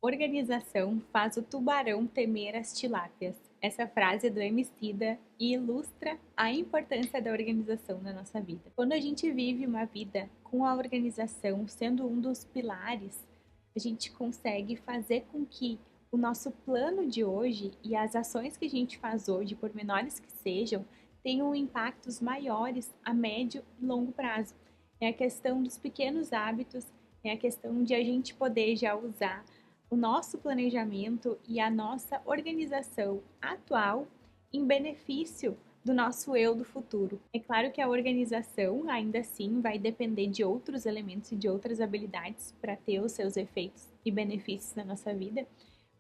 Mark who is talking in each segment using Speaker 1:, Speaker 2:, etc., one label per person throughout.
Speaker 1: Organização faz o tubarão temer as tilápias. Essa frase é do Emicida e ilustra a importância da organização na nossa vida. Quando a gente vive uma vida com a organização sendo um dos pilares, a gente consegue fazer com que o nosso plano de hoje e as ações que a gente faz hoje, por menores que sejam, tenham impactos maiores a médio e longo prazo. É a questão dos pequenos hábitos, é a questão de a gente poder já usar o nosso planejamento e a nossa organização atual em benefício do nosso eu do futuro. É claro que a organização ainda assim vai depender de outros elementos e de outras habilidades para ter os seus efeitos e benefícios na nossa vida,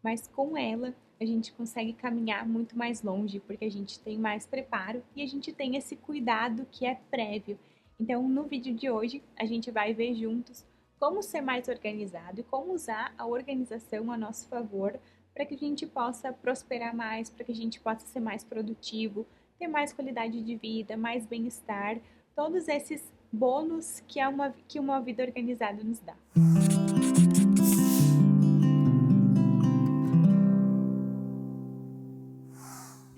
Speaker 1: mas com ela a gente consegue caminhar muito mais longe, porque a gente tem mais preparo e a gente tem esse cuidado que é prévio. Então, no vídeo de hoje, a gente vai ver juntos como ser mais organizado e como usar a organização a nosso favor para que a gente possa prosperar mais, para que a gente possa ser mais produtivo, ter mais qualidade de vida, mais bem-estar, todos esses bônus que uma vida organizada nos dá.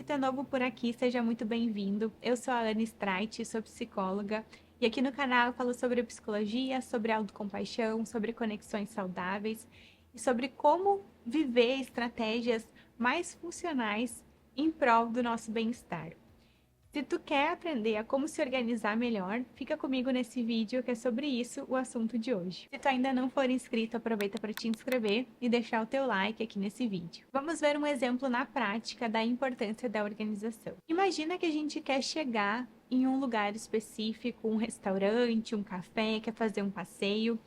Speaker 1: Se é novo por aqui, seja muito bem-vindo. Eu sou a Alane Streit, sou psicóloga e aqui no canal eu falo sobre psicologia, sobre autocompaixão, sobre conexões saudáveis e sobre como viver estratégias mais funcionais em prol do nosso bem-estar. Se tu quer aprender a como se organizar melhor, fica comigo nesse vídeo que é sobre isso o assunto de hoje. Se tu ainda não for inscrito, aproveita para te inscrever e deixar o teu like aqui nesse vídeo. Vamos ver um exemplo na prática da importância da organização. Imagina que a gente quer chegar em um lugar específico, um restaurante, um café, quer fazer um passeio,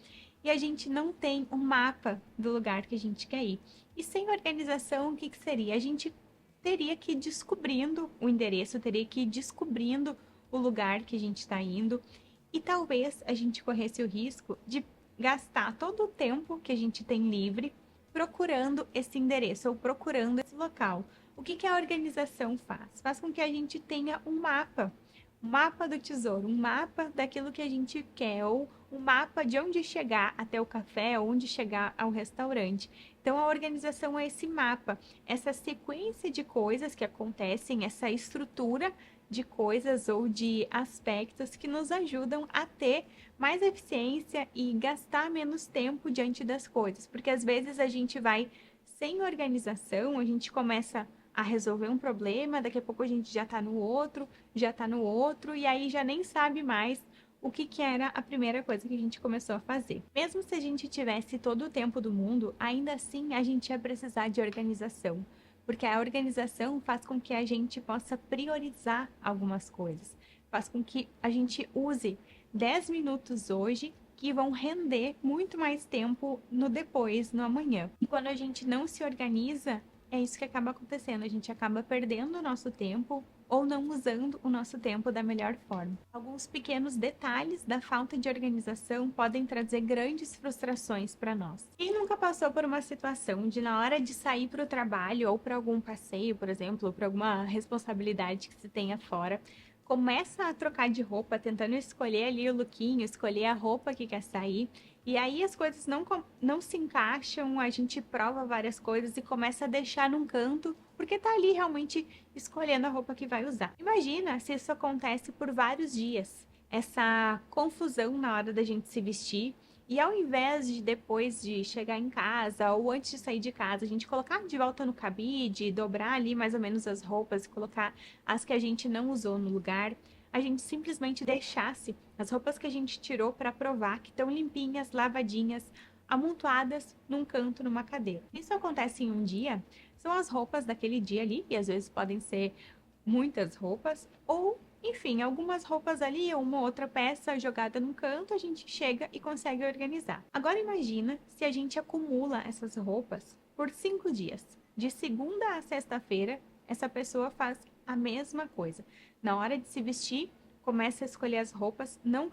Speaker 1: e a gente não tem um mapa do lugar que a gente quer ir. E sem organização, o que seria? A gente teria que ir descobrindo o endereço, teria que ir descobrindo o lugar que a gente está indo e talvez a gente corresse o risco de gastar todo o tempo que a gente tem livre procurando esse endereço ou procurando esse local. O que a organização faz? Faz com que a gente tenha um mapa do tesouro, um mapa daquilo que a gente quer ou um mapa de onde chegar até o café, onde chegar ao restaurante. Então, a organização é esse mapa, essa sequência de coisas que acontecem, essa estrutura de coisas ou de aspectos que nos ajudam a ter mais eficiência e gastar menos tempo diante das coisas. Porque às vezes a gente vai sem organização, a gente começa a resolver um problema, daqui a pouco a gente já está no outro, e aí já nem sabe mais o que era a primeira coisa que a gente começou a fazer. Mesmo se a gente tivesse todo o tempo do mundo, ainda assim a gente ia precisar de organização, porque a organização faz com que a gente possa priorizar algumas coisas, faz com que a gente use 10 minutos hoje que vão render muito mais tempo no depois, no amanhã. E quando a gente não se organiza, é isso que acaba acontecendo, a gente acaba perdendo o nosso tempo ou não usando o nosso tempo da melhor forma. Alguns pequenos detalhes da falta de organização podem trazer grandes frustrações para nós. Quem nunca passou por uma situação de na hora de sair para o trabalho ou para algum passeio, por exemplo, ou para alguma responsabilidade que se tenha fora, começa a trocar de roupa, tentando escolher ali o lookinho, escolher a roupa que quer sair, e aí as coisas não se encaixam, a gente prova várias coisas e começa a deixar num canto, porque tá ali realmente escolhendo a roupa que vai usar. Imagina se isso acontece por vários dias, essa confusão na hora da gente se vestir, e ao invés de depois de chegar em casa ou antes de sair de casa, a gente colocar de volta no cabide, dobrar ali mais ou menos as roupas, colocar as que a gente não usou no lugar, a gente simplesmente deixasse as roupas que a gente tirou para provar que estão limpinhas, lavadinhas, amontoadas num canto, numa cadeira. Isso acontece em um dia, são as roupas daquele dia ali, e às vezes podem ser muitas roupas, ou enfim, algumas roupas ali, ou uma outra peça jogada num canto, a gente chega e consegue organizar. Agora imagina se a gente acumula essas roupas por 5 dias. De segunda a sexta-feira, essa pessoa faz a mesma coisa. Na hora de se vestir, começa a escolher as roupas, não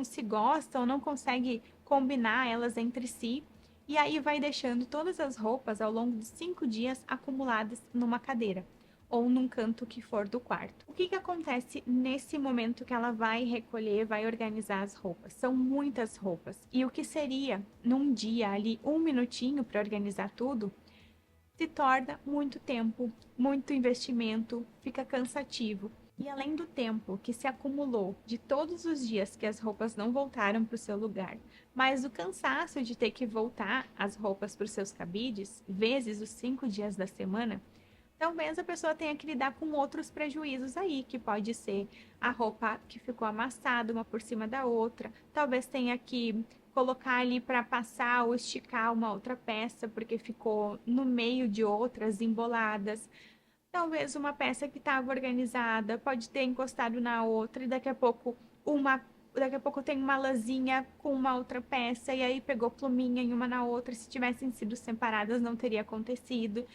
Speaker 1: se gosta ou não consegue combinar elas entre si, e aí vai deixando todas as roupas ao longo de 5 dias acumuladas numa cadeira. ou num canto que for do quarto. O que que acontece nesse momento que ela vai recolher, vai organizar as roupas? São muitas roupas. E o que seria num dia ali 1 minutinho para organizar tudo, se torna muito tempo, muito investimento, fica cansativo. E além do tempo que se acumulou de todos os dias que as roupas não voltaram para o seu lugar, mais o cansaço de ter que voltar as roupas para os seus cabides, vezes os 5 dias da semana, talvez a pessoa tenha que lidar com outros prejuízos aí, que pode ser a roupa que ficou amassada uma por cima da outra, talvez tenha que colocar ali para passar ou esticar uma outra peça porque ficou no meio de outras emboladas. Talvez uma peça que estava organizada pode ter encostado na outra e daqui a pouco tem uma lãzinha com uma outra peça e aí pegou pluminha em uma na outra. Se tivessem sido separadas, não teria acontecido.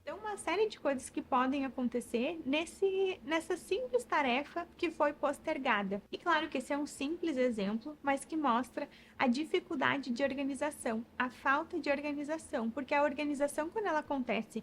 Speaker 1: Então, uma série de coisas que podem acontecer nessa simples tarefa que foi postergada. E claro que esse é um simples exemplo, mas que mostra a dificuldade de organização, a falta de organização, porque a organização, quando ela acontece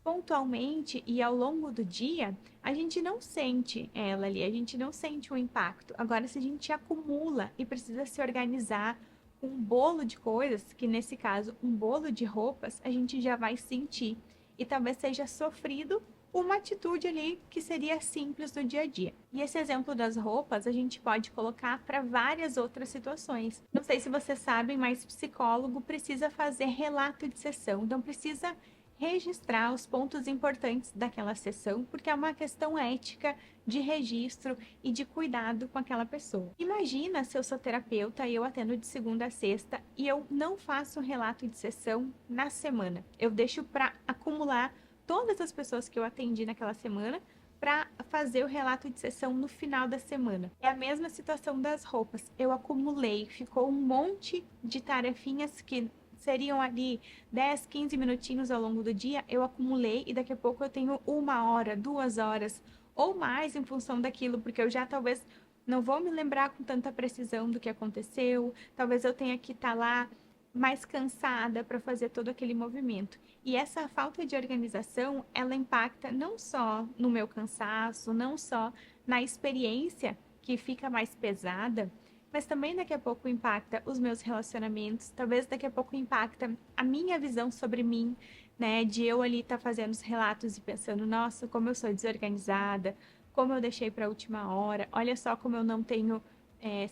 Speaker 1: pontualmente e ao longo do dia, a gente não sente ela ali, a gente não sente o impacto. Agora, se a gente acumula e precisa se organizar com um bolo de coisas, que nesse caso, um bolo de roupas, a gente já vai sentir. E talvez seja sofrido uma atitude ali que seria simples do dia a dia. E esse exemplo das roupas a gente pode colocar para várias outras situações. Não sei se vocês sabem, mas psicólogo precisa fazer relato de sessão, então precisa registrar os pontos importantes daquela sessão, porque é uma questão ética de registro e de cuidado com aquela pessoa. Imagina se eu sou terapeuta e eu atendo de segunda a sexta e eu não faço um relato de sessão na semana. Eu deixo para acumular todas as pessoas que eu atendi naquela semana para fazer o relato de sessão no final da semana. É a mesma situação das roupas. Eu acumulei, ficou um monte de tarefinhas que seriam ali 10, 15 minutinhos ao longo do dia, eu acumulei e daqui a pouco eu tenho 1 hora, 2 horas ou mais em função daquilo, porque eu já talvez não vou me lembrar com tanta precisão do que aconteceu, talvez eu tenha que estar lá mais cansada para fazer todo aquele movimento. E essa falta de organização, ela impacta não só no meu cansaço, não só na experiência que fica mais pesada, mas também daqui a pouco impacta os meus relacionamentos, talvez daqui a pouco impacta a minha visão sobre mim, né? De eu ali estar fazendo os relatos e pensando, nossa, como eu sou desorganizada, como eu deixei para a última hora, olha só como eu não tenho,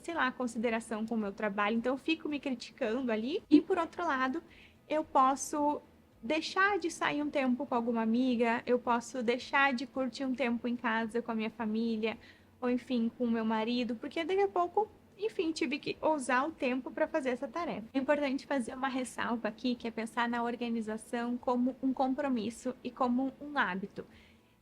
Speaker 1: sei lá, consideração com o meu trabalho, então eu fico me criticando ali. E por outro lado, eu posso deixar de sair um tempo com alguma amiga, eu posso deixar de curtir um tempo em casa com a minha família, ou enfim, com o meu marido, porque daqui a pouco enfim, tive que ousar o tempo para fazer essa tarefa. É importante fazer uma ressalva aqui, que é pensar na organização como um compromisso e como um hábito.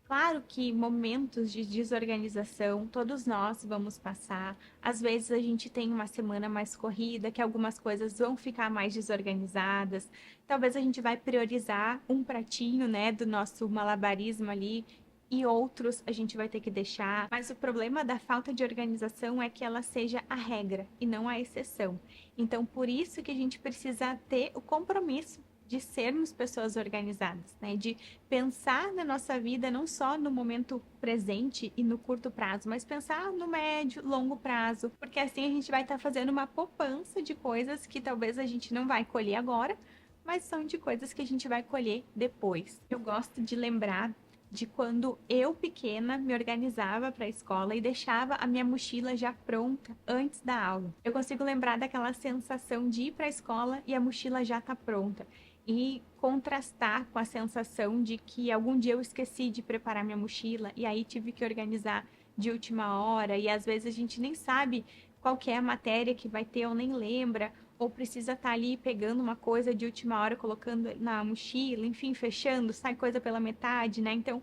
Speaker 1: Claro que momentos de desorganização todos nós vamos passar. Às vezes a gente tem uma semana mais corrida, que algumas coisas vão ficar mais desorganizadas. Talvez a gente vai priorizar um pratinho, né, do nosso malabarismo ali e outros a gente vai ter que deixar. Mas o problema da falta de organização é que ela seja a regra e não a exceção. Então, por isso que a gente precisa ter o compromisso de sermos pessoas organizadas, né? De pensar na nossa vida não só no momento presente e no curto prazo, mas pensar no médio, longo prazo, porque assim a gente vai estar fazendo uma poupança de coisas que talvez a gente não vai colher agora, mas são de coisas que a gente vai colher depois. Eu gosto de lembrar de quando eu pequena me organizava para a escola e deixava a minha mochila já pronta antes da aula. Eu consigo lembrar daquela sensação de ir para a escola e a mochila já está pronta e contrastar com a sensação de que algum dia eu esqueci de preparar minha mochila e aí tive que organizar de última hora e às vezes a gente nem sabe qual que é a matéria que vai ter ou nem lembra ou precisa estar ali pegando uma coisa de última hora, colocando na mochila, enfim, fechando, sai coisa pela metade, né? Então,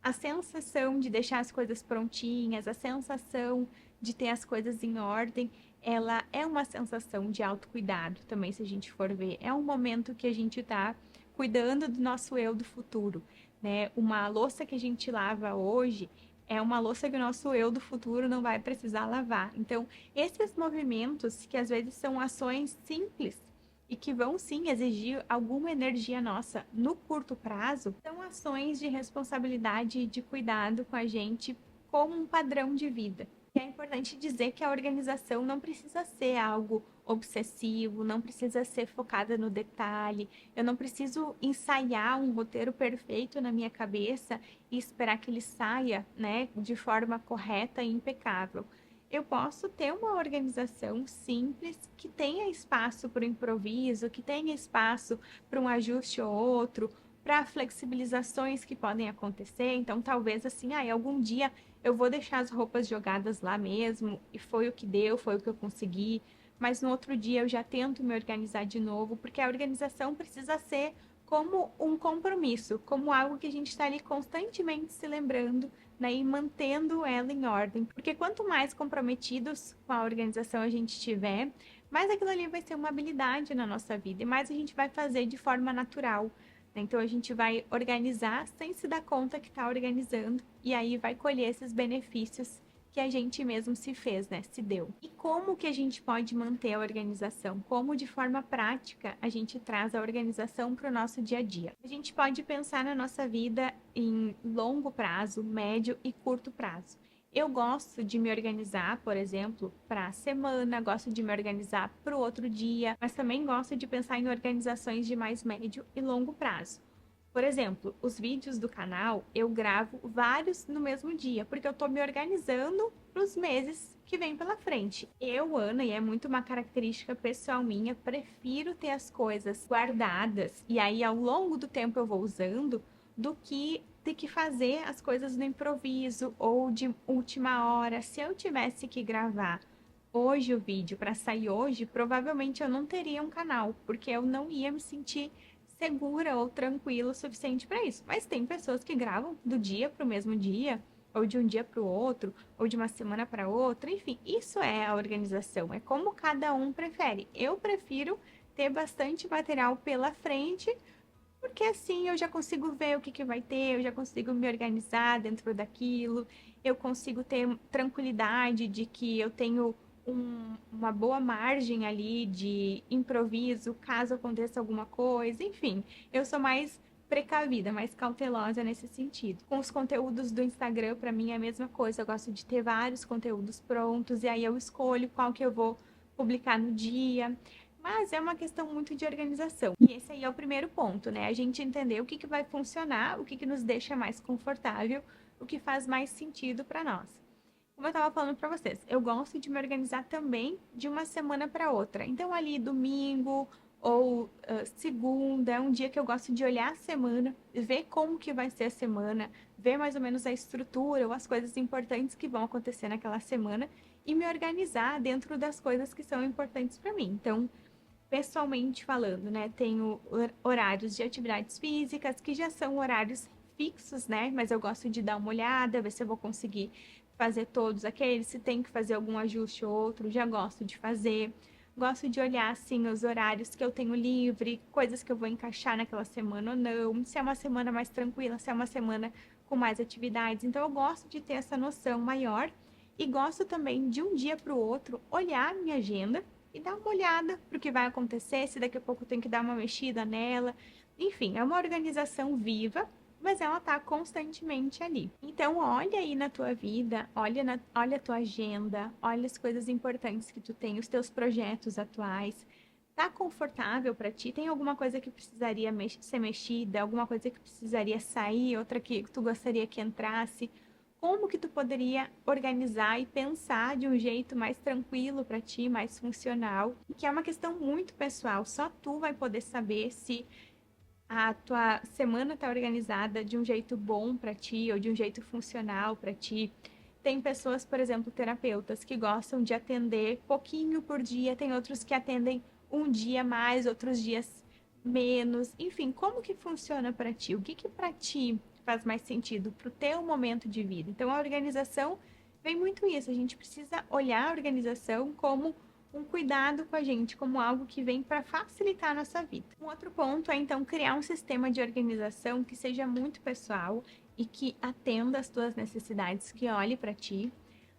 Speaker 1: a sensação de deixar as coisas prontinhas, a sensação de ter as coisas em ordem, ela é uma sensação de autocuidado também, se a gente for ver. É um momento que a gente está cuidando do nosso eu do futuro, né? Uma louça que a gente lava hoje é uma louça que o nosso eu do futuro não vai precisar lavar. Então, esses movimentos, que às vezes são ações simples, e que vão sim exigir alguma energia nossa no curto prazo, são ações de responsabilidade e de cuidado com a gente como um padrão de vida. E é importante dizer que a organização não precisa ser algo obsessivo, não precisa ser focada no detalhe. Eu não preciso ensaiar um roteiro perfeito na minha cabeça e esperar que ele saia, né, de forma correta e impecável. Eu posso ter uma organização simples que tenha espaço para o improviso, que tenha espaço para um ajuste ou outro, para flexibilizações que podem acontecer. Então, talvez assim, algum dia eu vou deixar as roupas jogadas lá mesmo, e foi o que deu, foi o que eu consegui, mas no outro dia eu já tento me organizar de novo, porque a organização precisa ser como um compromisso, como algo que a gente está ali constantemente se lembrando, né, e mantendo ela em ordem. Porque quanto mais comprometidos com a organização a gente tiver, mais aquilo ali vai ser uma habilidade na nossa vida e mais a gente vai fazer de forma natural. Então a gente vai organizar sem se dar conta que está organizando e aí vai colher esses benefícios que a gente mesmo se fez, né? Se deu. E como que a gente pode manter a organização? Como de forma prática a gente traz a organização para o nosso dia a dia? A gente pode pensar na nossa vida em longo prazo, médio e curto prazo. Eu gosto de me organizar, por exemplo, para a semana, gosto de me organizar para o outro dia, mas também gosto de pensar em organizações de mais médio e longo prazo. Por exemplo, os vídeos do canal eu gravo vários no mesmo dia, porque eu estou me organizando para os meses que vem pela frente. Eu, Ana, e é muito uma característica pessoal minha, prefiro ter as coisas guardadas e aí ao longo do tempo eu vou usando, do que ter que fazer as coisas no improviso ou de última hora. Se eu tivesse que gravar hoje o vídeo para sair hoje, provavelmente eu não teria um canal, porque eu não ia me sentir segura ou tranquila o suficiente para isso. Mas tem pessoas que gravam do dia para o mesmo dia, ou de um dia para o outro, ou de uma semana para outra, enfim, isso é a organização, é como cada um prefere. Eu prefiro ter bastante material pela frente, porque assim eu já consigo ver o que vai ter, eu já consigo me organizar dentro daquilo, eu consigo ter tranquilidade de que eu tenho uma boa margem ali de improviso, caso aconteça alguma coisa, enfim, eu sou mais precavida, mais cautelosa nesse sentido. Com os conteúdos do Instagram, para mim é a mesma coisa, eu gosto de ter vários conteúdos prontos e aí eu escolho qual que eu vou publicar no dia. Mas é uma questão muito de organização. E esse aí é o primeiro ponto, né? A gente entender o que vai funcionar, o que nos deixa mais confortável, o que faz mais sentido para nós. Como eu estava falando para vocês, eu gosto de me organizar também de uma semana para outra. Então, ali domingo ou segunda é um dia que eu gosto de olhar a semana, ver como que vai ser a semana, ver mais ou menos a estrutura ou as coisas importantes que vão acontecer naquela semana e me organizar dentro das coisas que são importantes para mim. Então, pessoalmente falando, né? Tenho horários de atividades físicas que já são horários fixos, né? Mas eu gosto de dar uma olhada, ver se eu vou conseguir fazer todos aqueles, se tem que fazer algum ajuste ou outro, já gosto de fazer. Gosto de olhar, assim, os horários que eu tenho livre, coisas que eu vou encaixar naquela semana ou não, se é uma semana mais tranquila, se é uma semana com mais atividades. Então, eu gosto de ter essa noção maior e gosto também de um dia para o outro olhar a minha agenda e dar uma olhada para o que vai acontecer, se daqui a pouco eu tenho que dar uma mexida nela. Enfim, é uma organização viva, mas ela está constantemente ali. Então, olha aí na tua vida, olha a tua agenda, olha as coisas importantes que tu tem, os teus projetos atuais. Tá confortável para ti? Tem alguma coisa que precisaria ser mexida, alguma coisa que precisaria sair, outra que tu gostaria que entrasse? Como que tu poderia organizar e pensar de um jeito mais tranquilo para ti, mais funcional, que é uma questão muito pessoal, só tu vai poder saber se a tua semana está organizada de um jeito bom para ti ou de um jeito funcional para ti. Tem pessoas, por exemplo, terapeutas que gostam de atender pouquinho por dia, tem outros que atendem um dia mais, outros dias menos. Enfim, como que funciona para ti? O que para ti faz mais sentido para o teu momento de vida? Então, a organização vem muito isso. A gente precisa olhar a organização como um cuidado com a gente, como algo que vem para facilitar a nossa vida. Um outro ponto é, então, criar um sistema de organização que seja muito pessoal e que atenda às tuas necessidades, que olhe para ti.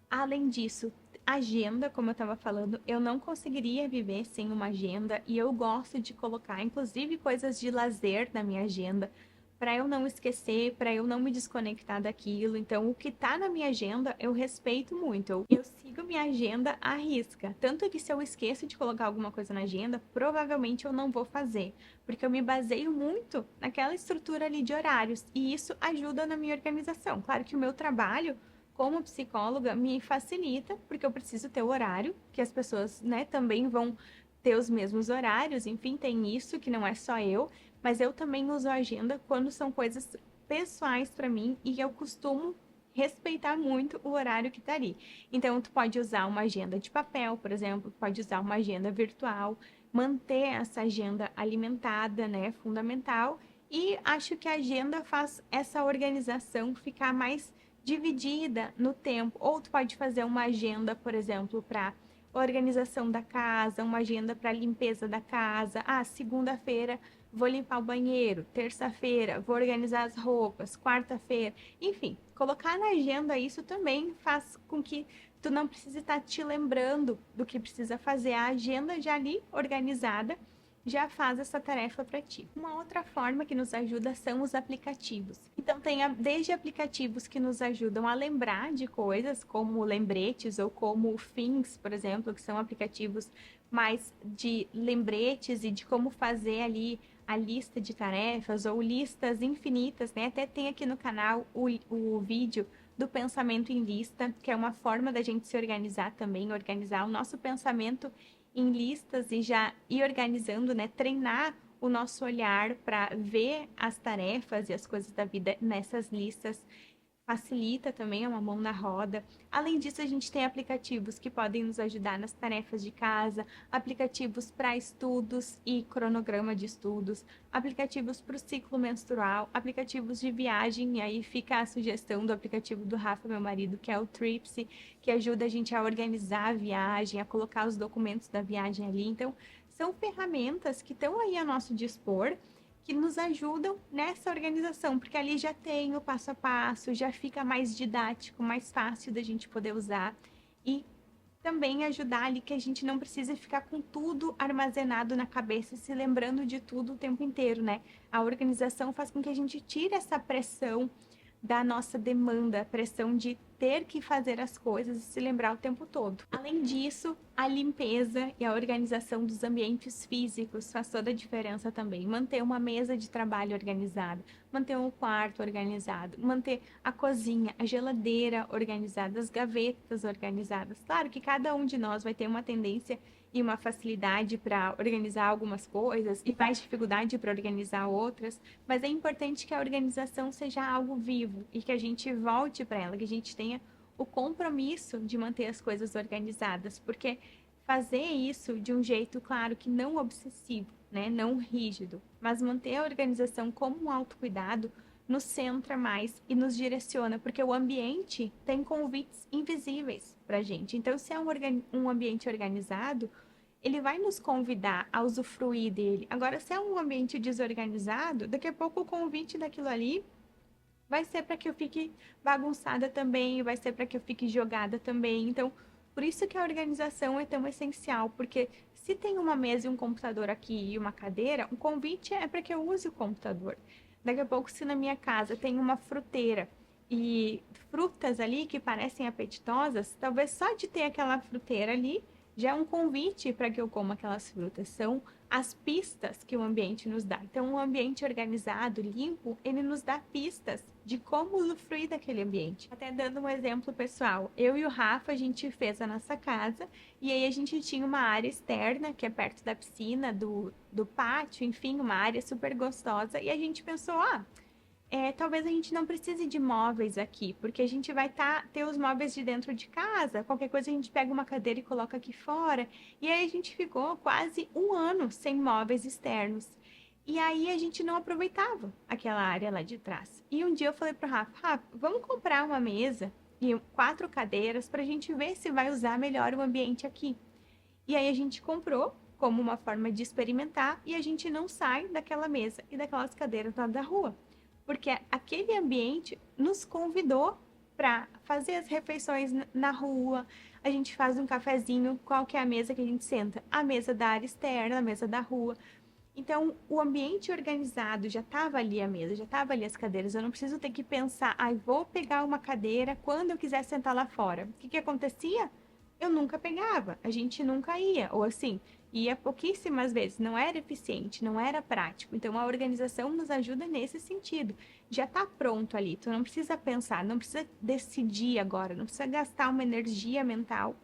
Speaker 1: Além disso, agenda, como eu estava falando, eu não conseguiria viver sem uma agenda e eu gosto de colocar, inclusive, coisas de lazer na minha agenda para eu não esquecer, para eu não me desconectar daquilo. Então, o que está na minha agenda, eu respeito muito. Eu sigo minha agenda à risca. Tanto que se eu esqueço de colocar alguma coisa na agenda, provavelmente eu não vou fazer, porque eu me baseio muito naquela estrutura ali de horários e isso ajuda na minha organização. Claro que o meu trabalho como psicóloga me facilita, porque eu preciso ter o horário, que as pessoas, né, também vão ter os mesmos horários, enfim, tem isso que não é só eu, mas eu também uso a agenda quando são coisas pessoais para mim e eu costumo respeitar muito o horário que tá ali. Então, tu pode usar uma agenda de papel, por exemplo, pode usar uma agenda virtual, manter essa agenda alimentada, né, fundamental. E acho que a agenda faz essa organização ficar mais dividida no tempo. Ou tu pode fazer uma agenda, por exemplo, para organização da casa, uma agenda para limpeza da casa. Ah, segunda-feira vou limpar o banheiro, terça-feira vou organizar as roupas, quarta-feira, enfim, colocar na agenda isso também faz com que tu não precise estar te lembrando do que precisa fazer. A agenda já ali organizada já faz essa tarefa para ti. Uma outra forma que nos ajuda são os aplicativos. Então, tem desde aplicativos que nos ajudam a lembrar de coisas, como lembretes ou como o Things, por exemplo, que são aplicativos mais de lembretes e de como fazer ali a lista de tarefas ou listas infinitas, né? Até tem aqui no canal o vídeo do pensamento em lista, que é uma forma da gente se organizar também, organizar o nosso pensamento em listas e já ir organizando, né? Treinar o nosso olhar para ver as tarefas e as coisas da vida nessas listas facilita também, é uma mão na roda. Além disso, a gente tem aplicativos que podem nos ajudar nas tarefas de casa, aplicativos para estudos e cronograma de estudos, aplicativos para o ciclo menstrual, aplicativos de viagem, e aí fica a sugestão do aplicativo do Rafa, meu marido, que é o Tripsy, que ajuda a gente a organizar a viagem, a colocar os documentos da viagem ali. Então, são ferramentas que estão aí a nosso dispor, que nos ajudam nessa organização, porque ali já tem o passo a passo, já fica mais didático, mais fácil da gente poder usar e também ajudar ali que a gente não precise ficar com tudo armazenado na cabeça, se lembrando de tudo o tempo inteiro, né? A organização faz com que a gente tire essa pressão da nossa demanda, a pressão de ter que fazer as coisas e se lembrar o tempo todo. Além disso, a limpeza e a organização dos ambientes físicos faz toda a diferença também. Manter uma mesa de trabalho organizada, manter um quarto organizado, manter a cozinha, a geladeira organizada, as gavetas organizadas. Claro que cada um de nós vai ter uma tendência e uma facilidade para organizar algumas coisas e mais dificuldade para organizar outras, mas é importante que a organização seja algo vivo e que a gente volte para ela, que a gente tenha o compromisso de manter as coisas organizadas, porque fazer isso de um jeito, claro, que não obsessivo, né, não rígido, mas manter a organização como um autocuidado nos centra mais e nos direciona, porque o ambiente tem convites invisíveis para a gente. Então, se é um ambiente organizado, ele vai nos convidar a usufruir dele. Agora, se é um ambiente desorganizado, daqui a pouco o convite daquilo ali vai ser para que eu fique bagunçada também, vai ser para que eu fique jogada também. Então, por isso que a organização é tão essencial, porque se tem uma mesa e um computador aqui e uma cadeira, o convite é para que eu use o computador. Daqui a pouco, se na minha casa tem uma fruteira e frutas ali que parecem apetitosas, talvez só de ter aquela fruteira ali já é um convite para que eu coma aquelas frutas. São as pistas que o ambiente nos dá. Então, um ambiente organizado, limpo, ele nos dá pistas de como usufruir daquele ambiente. Até dando um exemplo pessoal, eu e o Rafa, a gente fez a nossa casa e aí a gente tinha uma área externa, que é perto da piscina, do pátio, enfim, uma área super gostosa. E a gente pensou, talvez a gente não precise de móveis aqui, porque a gente vai ter os móveis de dentro de casa, qualquer coisa a gente pega uma cadeira e coloca aqui fora. E aí a gente ficou quase um ano sem móveis externos. E aí a gente não aproveitava aquela área lá de trás. E um dia eu falei pro Rafa, vamos comprar uma mesa e 4 cadeiras para a gente ver se vai usar melhor o ambiente aqui. E aí a gente comprou como uma forma de experimentar e a gente não sai daquela mesa e daquelas cadeiras lá da rua, porque aquele ambiente nos convidou para fazer as refeições na rua. A gente faz um cafezinho, qual que é a mesa que a gente senta? A mesa da área externa, a mesa da rua. Então, o ambiente organizado já estava ali a mesa, já estava ali as cadeiras. Eu não preciso ter que pensar, vou pegar uma cadeira quando eu quiser sentar lá fora. O que que acontecia? Eu nunca pegava, a gente nunca ia, ou assim, ia pouquíssimas vezes, não era eficiente, não era prático. Então, a organização nos ajuda nesse sentido. Já está pronto ali, tu não precisa pensar, não precisa decidir agora, não precisa gastar uma energia mental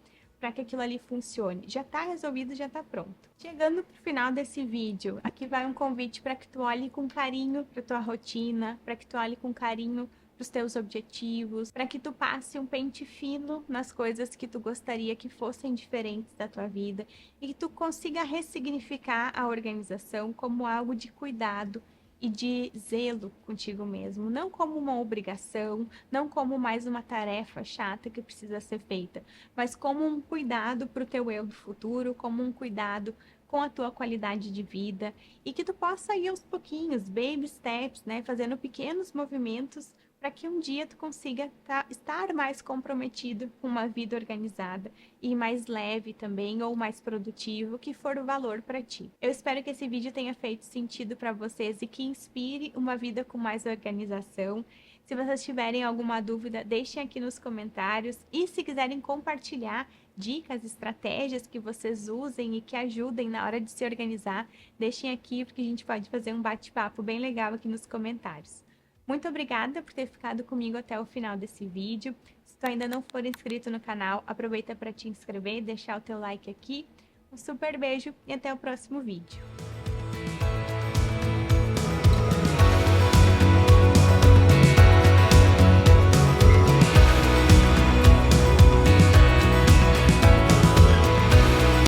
Speaker 1: para que aquilo ali funcione. Já está resolvido, já está pronto. Chegando para o final desse vídeo, aqui vai um convite para que tu olhe com carinho para tua rotina, para que tu olhe com carinho para os teus objetivos, para que tu passe um pente fino nas coisas que tu gostaria que fossem diferentes da tua vida e que tu consiga ressignificar a organização como algo de cuidado e de zelo contigo mesmo, não como uma obrigação, não como mais uma tarefa chata que precisa ser feita, mas como um cuidado para o teu eu do futuro, como um cuidado com a tua qualidade de vida e que tu possa ir aos pouquinhos, baby steps, né, fazendo pequenos movimentos para que um dia tu consiga estar mais comprometido com uma vida organizada e mais leve também ou mais produtivo, que for o valor para ti. Eu espero que esse vídeo tenha feito sentido para vocês e que inspire uma vida com mais organização. Se vocês tiverem alguma dúvida, deixem aqui nos comentários e se quiserem compartilhar dicas, estratégias que vocês usem e que ajudem na hora de se organizar, deixem aqui porque a gente pode fazer um bate-papo bem legal aqui nos comentários. Muito obrigada por ter ficado comigo até o final desse vídeo. Se tu ainda não for inscrito no canal, aproveita para te inscrever e deixar o teu like aqui. Um super beijo e até o próximo vídeo.